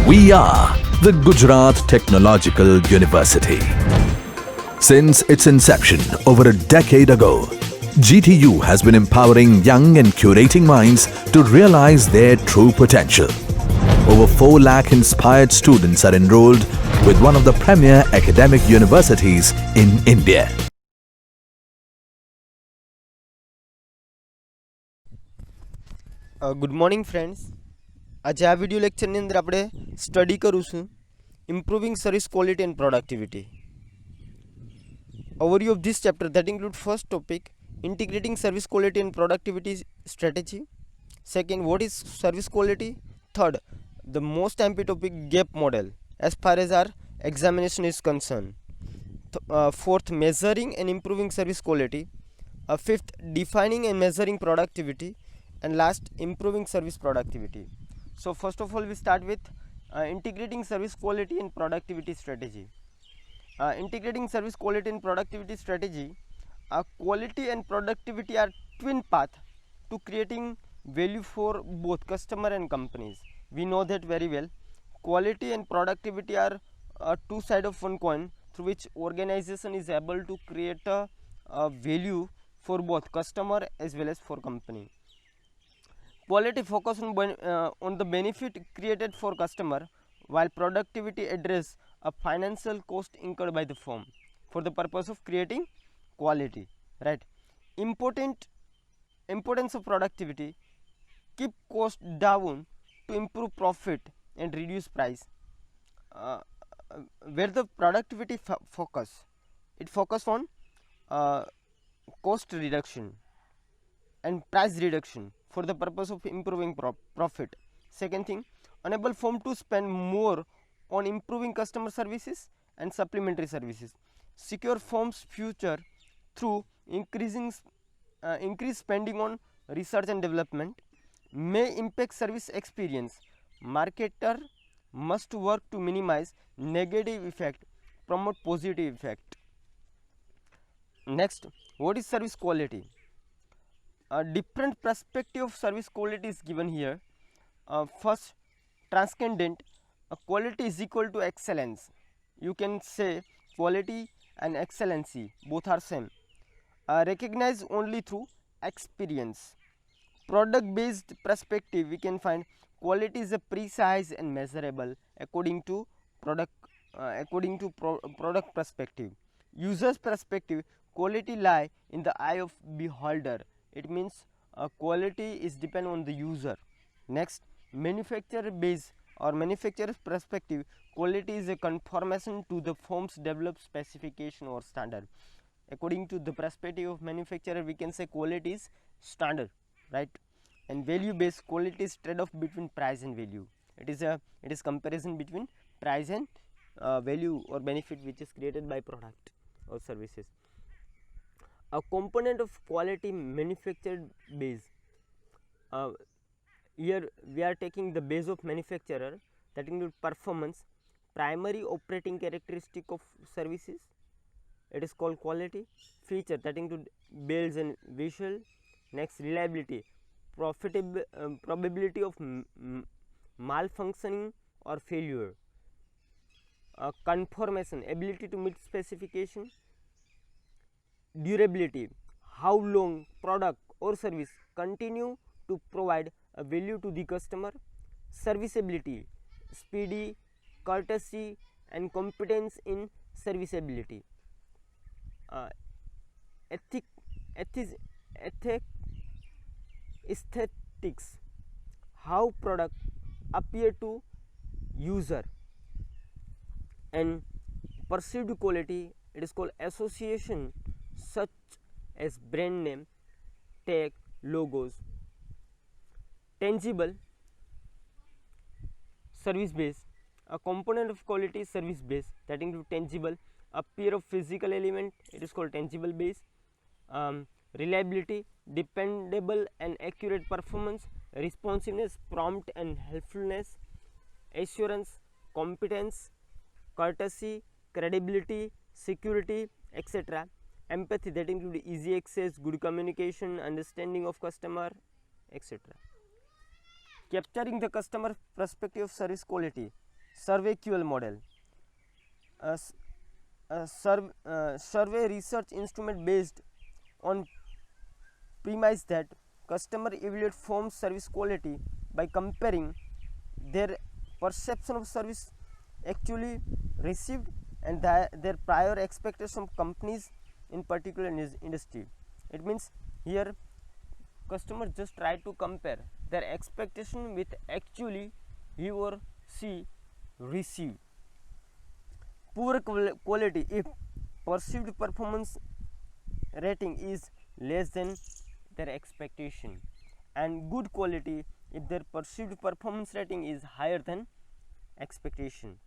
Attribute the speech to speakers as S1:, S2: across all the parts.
S1: We are the Gujarat Technological University. Since its inception over a decade ago, GTU has been empowering young and curating minds to realize their true potential. Over 4 lakh inspired students are enrolled with one of the premier academic universities in India.
S2: Good morning friends. આજે આ video લેક્ચરની અંદર આપણે study કરીશું improving service quality and productivity. Overview of this chapter that include first topic integrating service quality and productivity strategy. Second, what is service quality? Third, the most MP topic, gap model as far as our examination is concerned. Fourth, measuring and improving service quality. Fifth, defining and measuring productivity. And last, improving service productivity. So first of all, we start with integrating service quality and productivity strategy. Integrating service quality and productivity strategy, quality and productivity are twin path to creating value for both customer and companies. We know that very well. Quality and productivity are two sides of one coin through which organization is able to create a value for both customer as well as for company. Quality focus on the benefit created for customer, while productivity address a financial cost incurred by the firm for the purpose of creating quality. Right? Importance of productivity: keep cost down to improve profit and reduce price. Where the productivity focus, it focus on cost reduction and price reduction for the purpose of improving profit. Second thing, enable firm to spend more on improving customer services and supplementary services. Secure firm's future through increased spending on research and development. May impact service experience. Marketer must work to minimize negative effect, promote positive effect. Next, what is service quality? A different perspective of service quality is given here. First, transcendent, quality is equal to excellence. You can say quality and excellency both are same. Recognized only through experience. Product based perspective, we can find quality is a precise and measurable according to product perspective. User's perspective, quality lie in the eye of beholder. It means quality is depend on the user. Next, manufacturer base or manufacturer's perspective, quality is a conformation to the firm's developed specification or standard. According to the perspective of manufacturer, we can say quality is standard, right? And value based, quality is trade off between price and value. It is comparison between price and value or benefit which is created by product or services. A component of quality manufactured base. Here we are taking the base of manufacturer, that include performance, primary operating characteristic of services, it is called quality. Feature, that include bells and whistle. Next, reliability, probability of malfunctioning or failure. Conformation, ability to meet specification. Durability, how long product or service continue to provide a value to the customer. Serviceability, speedy, courtesy and competence in serviceability. Aesthetics, how product appear to user. And perceived quality, it is called association such as brand name, tag, logos. Tangible, service base, a component of quality is service base, that include tangible, appear of physical element, it is called tangible base. Reliability, dependable and accurate performance. Responsiveness, prompt and helpfulness. Assurance, competence. Courtesy, credibility, security, etc. Empathy, that include easy access, good communication, understanding of customer, etc. Capturing the customer perspective of service quality. SurveyQL model. Survey research instrument based on premise that customer evaluate firm's service quality by comparing their perception of service actually received and their prior expectations of companies in particular industry. It means here customer just try to compare their expectation with actually he or she received. Poor quality if perceived performance rating is less than their expectation, and good quality if their perceived performance rating is higher than expectation.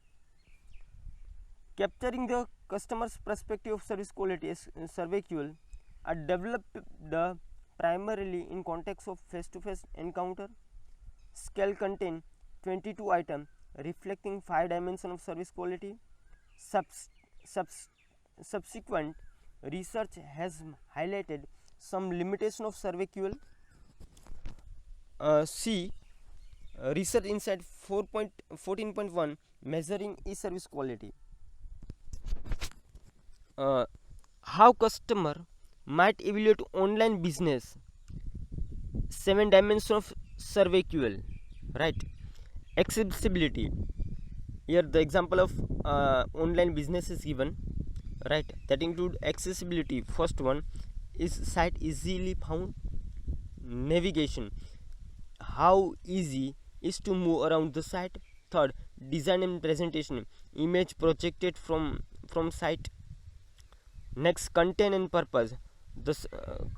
S2: Capturing the customer's perspective of service quality as SurveyQL are developed primarily in context of face-to-face encounter. Scale contain 22 items reflecting 5 dimensions of service quality. Subsequent research has highlighted some limitation of SurveyQL. See Research Insight 14.1 measuring e-service quality. How customer might evaluate online business. 7 dimensions of SurveyQL, right? Accessibility. Here the example of online business is given, right? That include accessibility. First one is site easily found. Navigation, how easy is to move around the site. Third, design and presentation, image projected from site. Next, content and purpose, the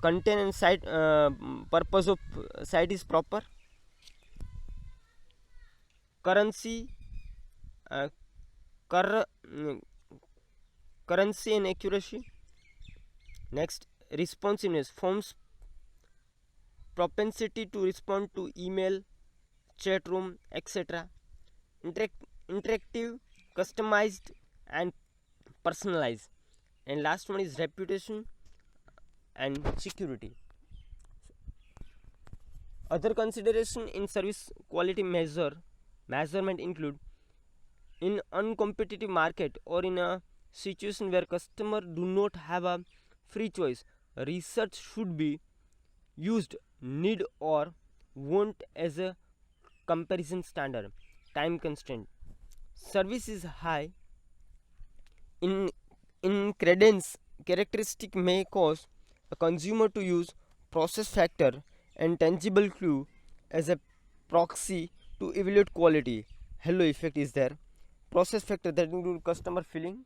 S2: content and site purpose of site is proper. Currency currency and accuracy. Next, responsiveness, forms propensity to respond to email, chat room, etc. Interactive, customized and personalized. And last one is reputation and security. Other consideration in service quality measurement include in uncompetitive market or in a situation where customer do not have a free choice, research should be used need or want as a comparison standard. Time constraint, service is high in credence characteristic may cause a consumer to use process factor and tangible clue as a proxy to evaluate quality. Halo effect is there. Process factor that include customer feeling.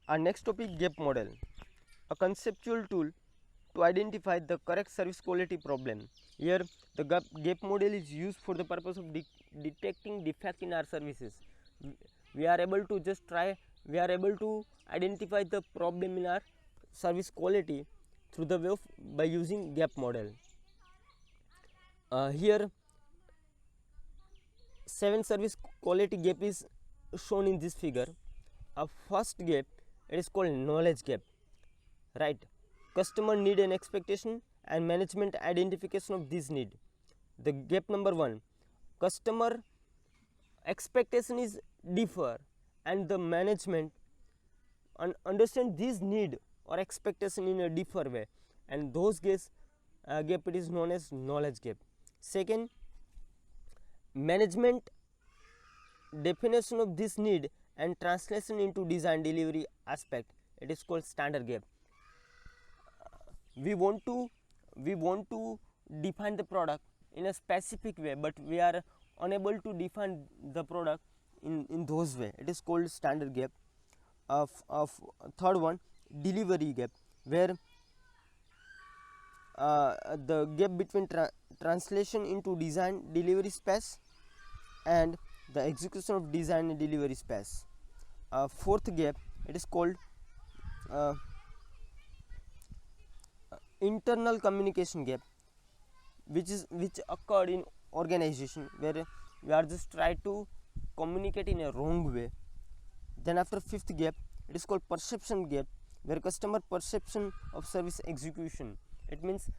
S2: Our next topic, gap model, a conceptual tool to identify the correct service quality problem. Here the gap model is used for the purpose of detecting defect in our services. We are able to identify the problem in our service quality through the way of by using gap model. Here 7 service quality gap is shown in this figure. A first gap, it is called knowledge gap, right? Customer need and expectation and management identification of this need. The gap number 1, customer expectation is differ and the management understand this need or expectation in a differ way, and those gap it is known as knowledge gap. Second, management definition of this need and translation into design delivery aspect, it is called standard gap. We want to define the product in a specific way, but we are unable to define the product in those way, it is called standard gap. Third one, delivery gap, where the gap between translation into design delivery space and the execution of design and delivery space. Fourth gap, it is called internal communication gap, which occurred in organization where we are just try to communicate in a wrong way. Then after fifth gap, it is called perception gap, where customer perception of service execution, it means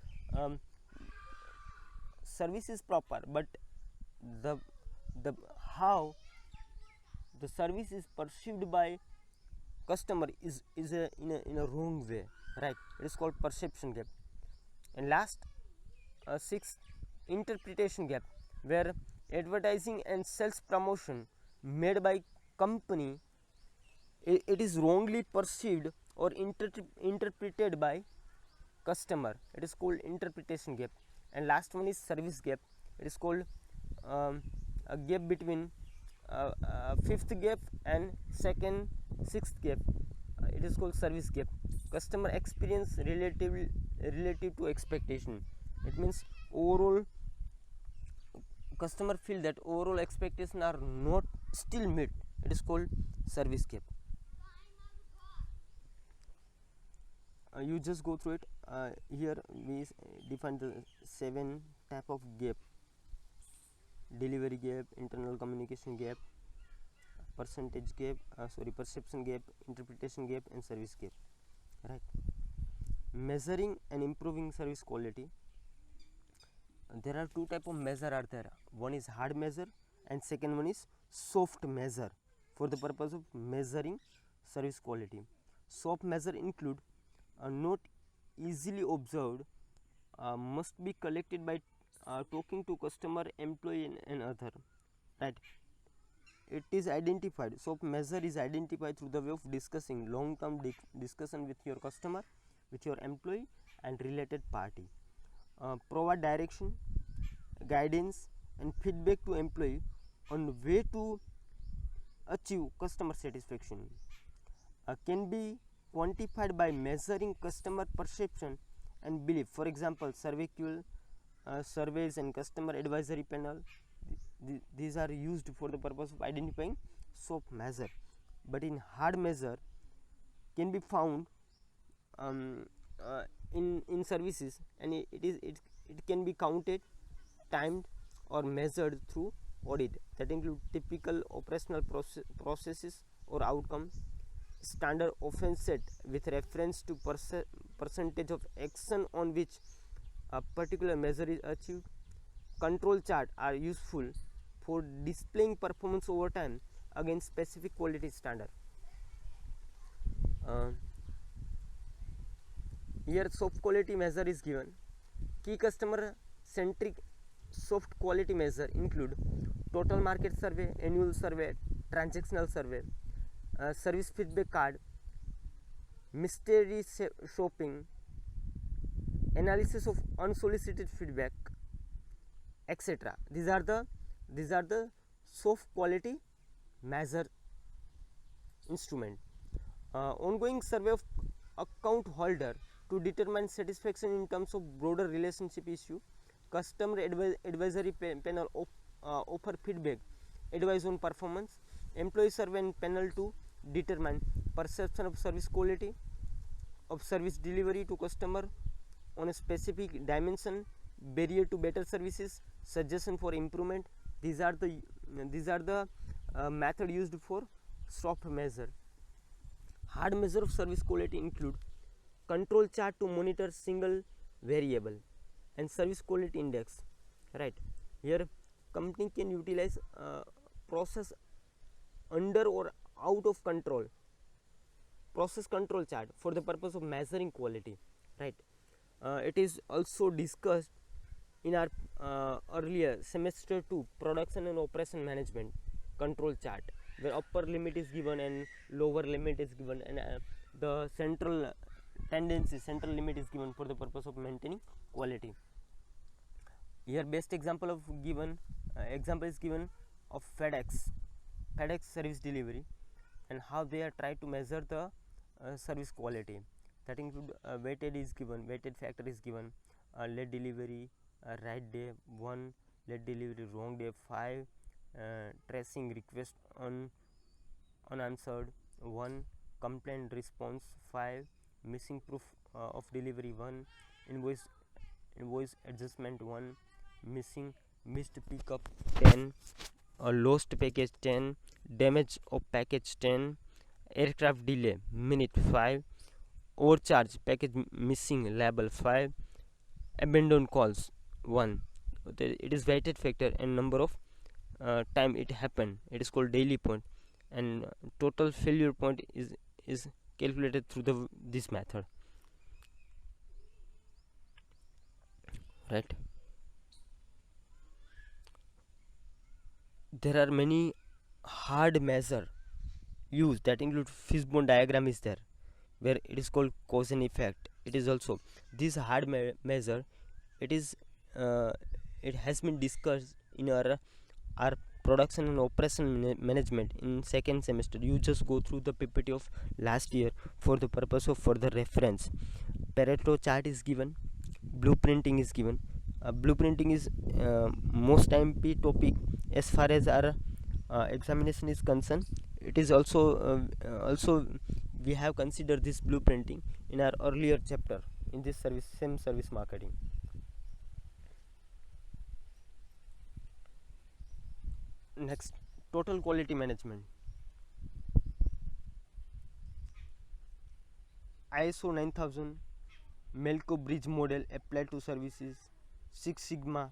S2: service is proper but the how the service is perceived by customer is in a wrong way, right? It is called perception gap. And last, sixth, interpretation gap, where advertising and sales promotion made by company, it is wrongly perceived or interpreted by customer. It is called interpretation gap. And last one is service gap. It is called a gap between fifth gap and sixth gap. It is called service gap. Customer experience relative to expectation. It means overall customer feel that overall expectations are not still met. It is called service gap. You just go through it. Here we define the 7 type of gap: delivery gap, internal communication gap, percentage gap, perception gap, interpretation gap, and service gap, right? Measuring and improving service quality. There are 2 type of measure are there. One is hard measure and second one is soft measure for the purpose of measuring service quality. Soft measure include not easily observed, must be collected by talking to customer, employee, and other, right? It is identified. Soft measure is identified through the way of discussing long-term discussion with your customer, with your employee, and related party. Provide direction, guidance, and feedback to employee on way to achieve customer satisfaction. Can be quantified by measuring customer perception and belief. For example, surveys and customer advisory panel. These are used for the purpose of identifying soft measure. But in hard measure can be found in services, and it can be counted, timed, or measured through audit. That include typical operational processes or outcomes, standard offense set with reference to percentage of action on which a particular measure is achieved. Control chart are useful for displaying performance over time against specific quality standard. Here soft quality measure is given. Key customer centric soft quality measure include total market survey, annual survey, transactional survey, service feedback card, mystery shopping, analysis of unsolicited feedback, etc. These are the soft quality measure instrument. Ongoing survey of account holder to determine satisfaction in terms of broader relationship issue. Customer advisory panel offer feedback, advice on performance. Employee survey and panel to determine perception of service quality, of service delivery to customer on a specific dimension, barrier to better services, suggestion for improvement. These are the method used for soft measure. Hard measure of service quality include control chart to monitor single variable and service quality index, right? Here company can utilize process under or out of control, process control chart for the purpose of measuring quality, right? It is also discussed in our earlier semester 2 production and operation management control chart, where upper limit is given and lower limit is given, and the central limit is given for the purpose of maintaining quality. Here best example is given of FedEx service delivery and how they are trying to measure the service quality. That include weighted factor is given, late delivery, right day 1, late delivery wrong day 5, tracing request unanswered 1, complaint response 5, missing proof of delivery 1, invoice adjustment 1, missed pickup 10, lost package 10, damage of package 10, aircraft delay minute 5, overcharge package missing label 5, abandoned calls 1. It is weighted factor and number of time it happened, it is called daily point, and total failure point is calculated through this method, right? There are many hard measure used that include fishbone diagram is there, where it is called cause and effect. It is also this hard measure, it is uh, it has been discussed in our production and operation management in second semester. You just go through the ppt of last year for the purpose of further reference. Pareto chart is given, blueprinting is given. Blueprinting is most MP topic as far as our examination is concerned. It is also we have considered this blueprinting in our earlier chapter in this same service marketing. Next, total quality management. ISO 9000 Melco bridge model applied to services. Six Sigma,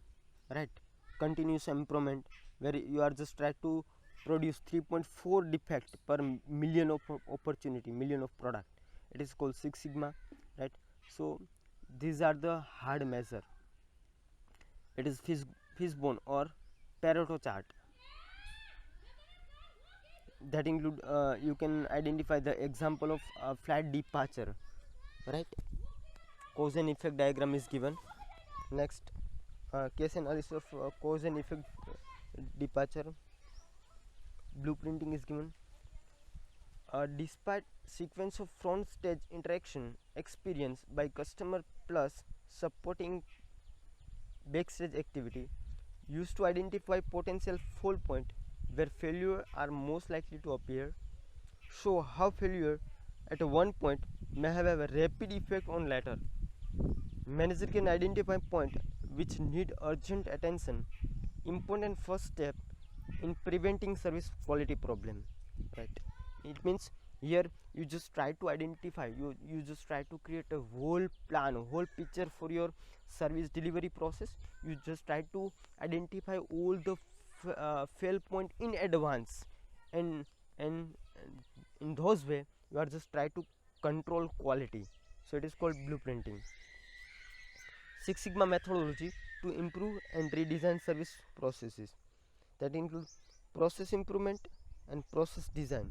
S2: right? Continuous improvement, where you are just try to produce 3.4 defect per million of opportunity, million of product. It is called Six Sigma, right? So these are the hard measure. It is fishbone or Pareto chart. That include you can identify the example of flat departure, right? Cause and effect diagram is given. Next, case analysis of cause and effect departure. Blueprinting is given. Despite sequence of front stage interaction experience by customer plus supporting backstage activity used to identify potential fault point where failure are most likely to appear, show how failure at one point may have a rapid effect on later. Manager can identify point which need urgent attention, important first step in preventing service quality problem, right? It means here you just try to identify, you just try to create a whole plan, a whole picture for your service delivery process. You just try to identify all the fail point in advance, and in those way you are just try to control quality. So it is called blueprinting. Six Sigma methodology to improve and redesign service processes, that includes process improvement and process design.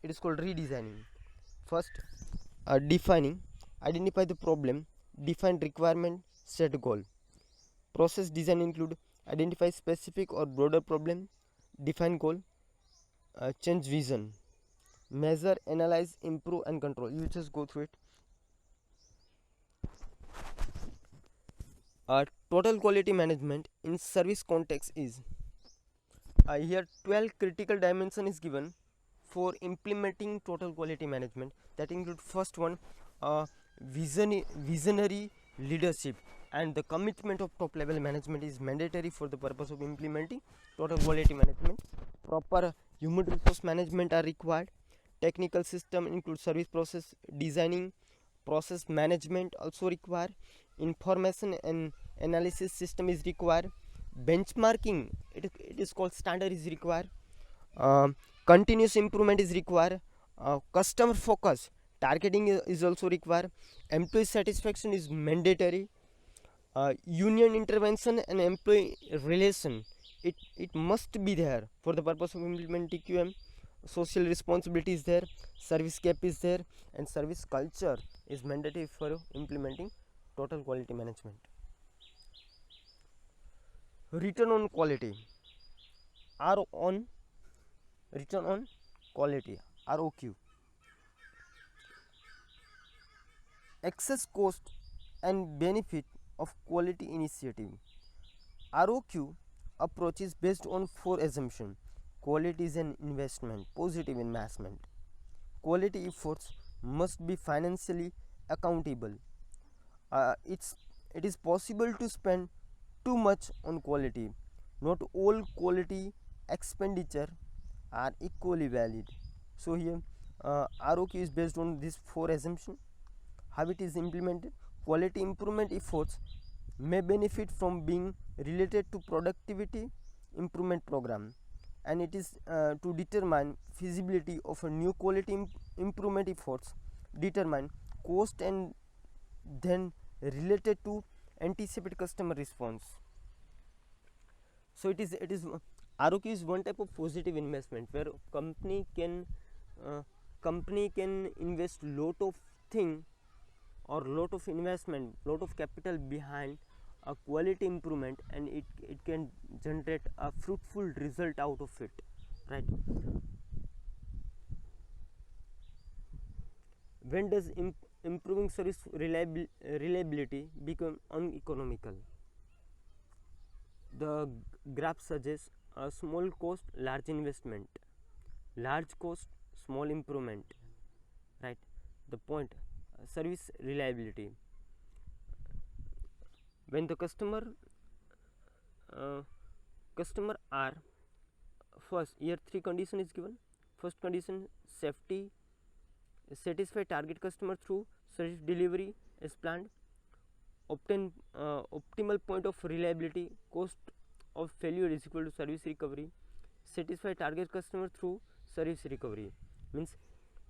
S2: It is called redesigning. First, defining, identify the problem, define requirement, set goal. Process design include identify specific or broader problem, define goal, change vision, measure, analyze, improve and control. You just go through it. Total quality management in service context is here 12 critical dimension is given for implementing total quality management. That include first one, visionary leadership and the commitment of top level management is mandatory for the purpose of implementing total quality management. Proper human resource management are required. Technical system include service process designing, process management also required. Information and analysis system is required. Benchmarking, it is called standard is required. Continuous improvement is required. Customer focus targeting is also required. Employee satisfaction is mandatory. Union intervention and employee relation, it must be there for the purpose of implementing TQM. Social responsibility is there, service cap is there, and service culture is mandatory for implementing total quality management. Return on quality, return on quality, ROQ. Excess cost and benefit of quality initiative. ROQ approach is based on 4 assumptions. Quality is an investment, positive investment. Quality efforts must be financially accountable. It is possible to spend too much on quality. Not all quality expenditure are equally valid. So here ROQ is based on these 4 assumptions. How it is implemented? Quality improvement efforts may benefit from being related to productivity improvement program, and it is to determine feasibility of a new quality improvement efforts, determine cost, and then related to anticipate customer response. So it is ROQ is one type of positive investment where company can invest lot of thing or lot of investment, lot of capital behind a quality improvement, and it can generate a fruitful result out of it, right? When does improving service reliability become uneconomical? The graph suggests a small cost, large investment, large cost, small improvement, right? The point, service reliability. When the customer are first, here three condition is given. First condition, safety, satisfy target customer through service delivery as planned, obtain optimal point of reliability, cost of failure is equal to service recovery, satisfy target customer through service recovery. Means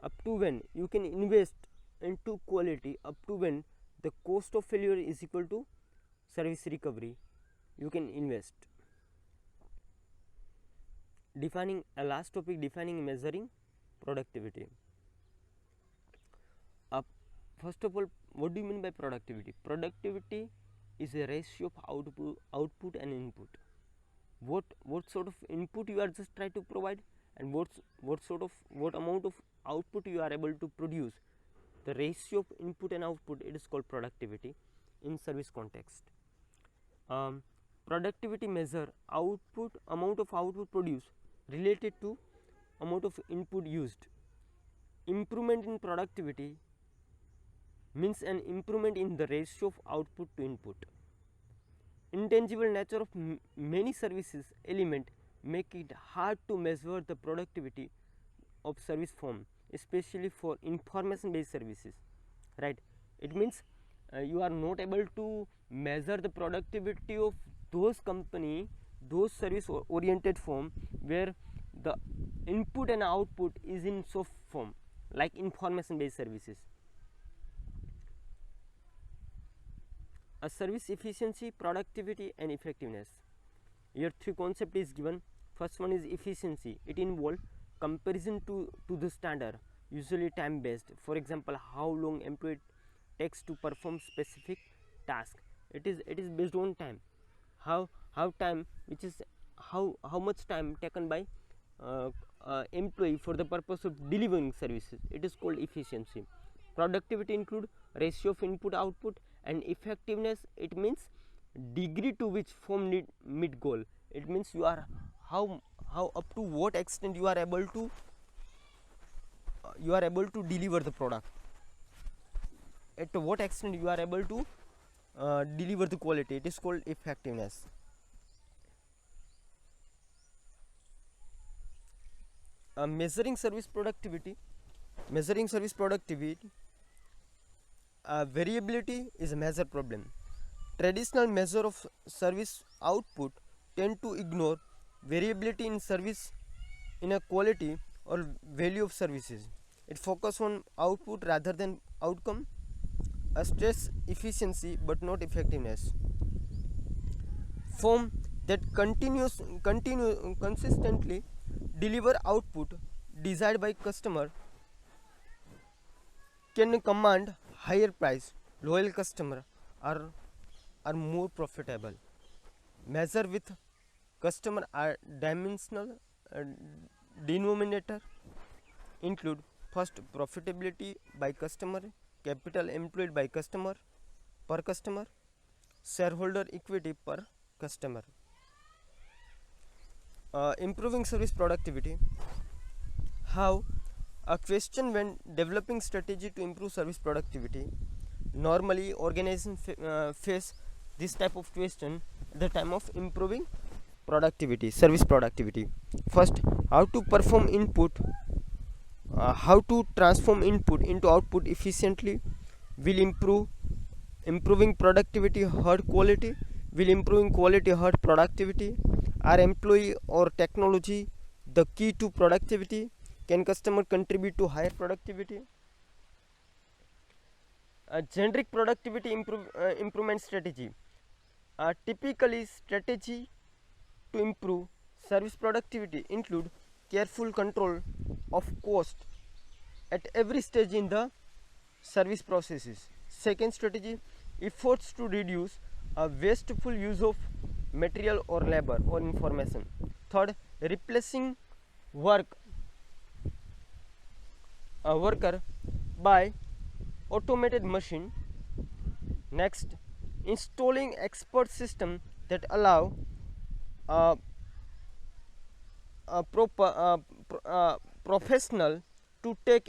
S2: up to when you can invest into quality, up to when the cost of failure is equal to service recovery, you can invest. Defining a last topic, defining measuring productivity. First of all, what do you mean by productivity? Productivity is a ratio of output and input. What sort of input you are just trying to provide, and what amount of output you are able to produce. The ratio of input and output, it is called productivity in service context. Productivity measure output, amount of output produced related to amount of input used. Improvement in productivity means an improvement in the ratio of output to input. Intangible nature of many services element make it hard to measure the productivity of service form, especially for information based services, right? It means you are not able to measure the productivity of those company, those service oriented form where the input and output is in soft form, like information based services. A service efficiency, productivity and effectiveness. Here three concept is given. First one is efficiency. It involves comparison to the standard, usually time based. For example, how long employee takes to perform specific task. It is based on time. How time, which is how much time taken by employee for the purpose of delivering services. It is called efficiency. Productivity include ratio of input output, and effectiveness, it means degree to which firm meet goal. It means you are how up to what extent you are able to deliver the product, at what extent you are able to deliver the quality. It is called effectiveness. Measuring service productivity, variability is a major problem. Traditional measure of service output tend to ignore variability in service in a quality or value of services. It focuses on output rather than outcome. Stress efficiency but not effectiveness. Firm that consistently deliver output desired by customer can command higher price. Loyal customer are more profitable. Measure with customer are dimensional denominator include first profitability by customer, capital employed by customer per customer, shareholder equity per customer. Improving service productivity. How? A question when developing strategy to improve service productivity. Normally organizations face this type of question at the time of improving productivity, service productivity. First, how to perform input, how to transform input into output efficiently will improve improving productivity hurt quality? Will improving quality hurt productivity? Are employee or technology the key to productivity? Can customer contribute to higher productivity? A generic productivity improvement strategy. Typically, strategy to improve service productivity include careful control of cost at every stage in the service processes. Second strategy, efforts to reduce wasteful use of material or labor or information. Third, replacing worker by automated machine. Next, installing expert system that allow uh, a professional to take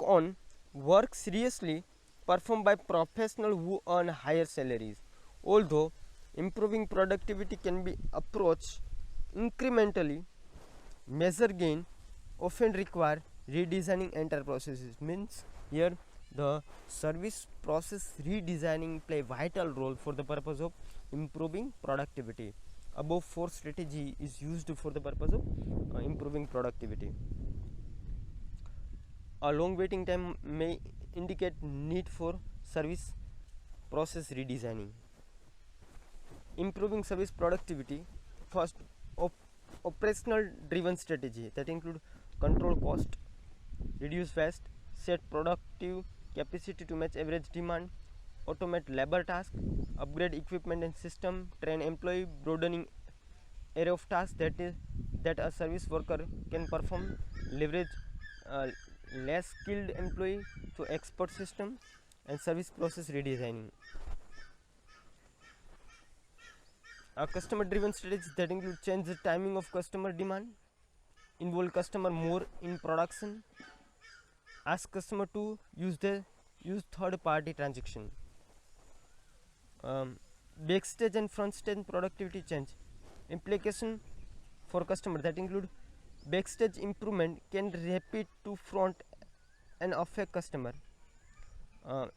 S2: on work seriously performed by professionals who earn higher salaries. Although improving productivity can be approached incrementally, measure gain often require redesigning entire processes. Means here the service process redesigning play vital role for the purpose of improving productivity. Above 4 strategy is used for the purpose of improving productivity. A long waiting time may indicate need for service process redesigning. Improving service productivity. First, operational driven strategy that include control cost, reduce waste, set productive capacity to match average demand, automate labor task, upgrade equipment and system, train employee, broadening area of tasks that a service worker can perform, leverage less skilled employee to expert system, and service process redesigning. A customer driven strategy that include change the timing of customer demand, involve customer more in production, ask customer to use third party transaction. Backstage and front stage productivity change implication for customer that include backstage improvement can repeat to front and affect customer.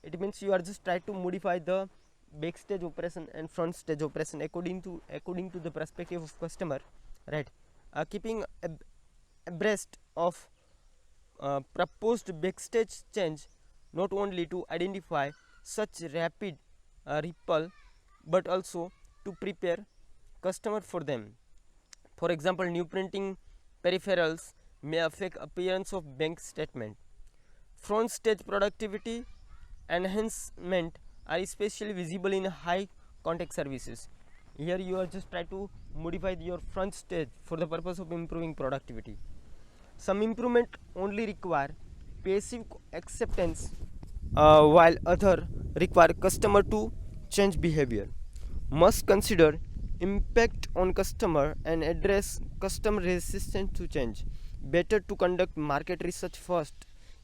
S2: It means you are just try to modify the backstage operation and front stage operation according to the perspective of customer, right? Keeping abreast of proposed backstage change not only to identify such rapid ripple but also to prepare customer for them. For example, new printing peripherals may affect appearance of bank statement. Front stage productivity enhancement are especially visible in high contact services. Here you are just try to modify your front stage for the purpose of improving productivity. Some improvement only require passive acceptance while other require customer to change behavior. Must consider impact on customer and address customer resistance to change. Better to conduct market research first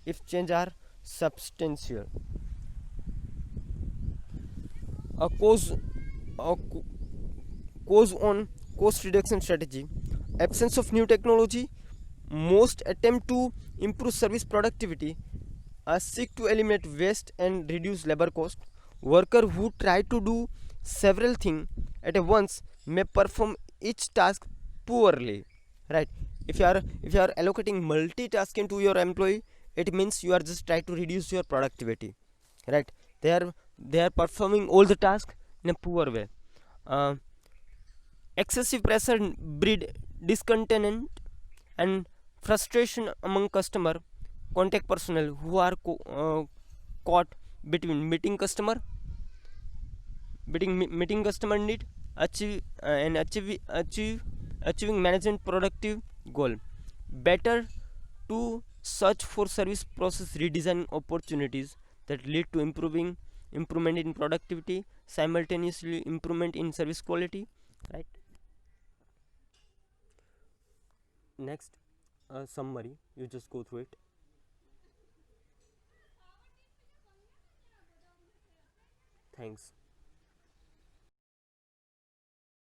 S2: if change are substantial. A cause on cost reduction strategy. Absence of new technology, most attempt to improve service productivity seek to eliminate waste and reduce labor cost. Worker who try to do several things at once may perform each task poorly, right? If you are allocating multitasking to your employee, it means you are just try to reduce your productivity, right? They are performing all the tasks in a poor way. Excessive pressure breed discontent and frustration among customer contact personnel who are caught between meeting customer need achieving management productive goal. Better to search for service process redesign opportunities that lead to improvement in productivity, simultaneously improvement in service quality, right? Next, summary, you just go through it. Thanks.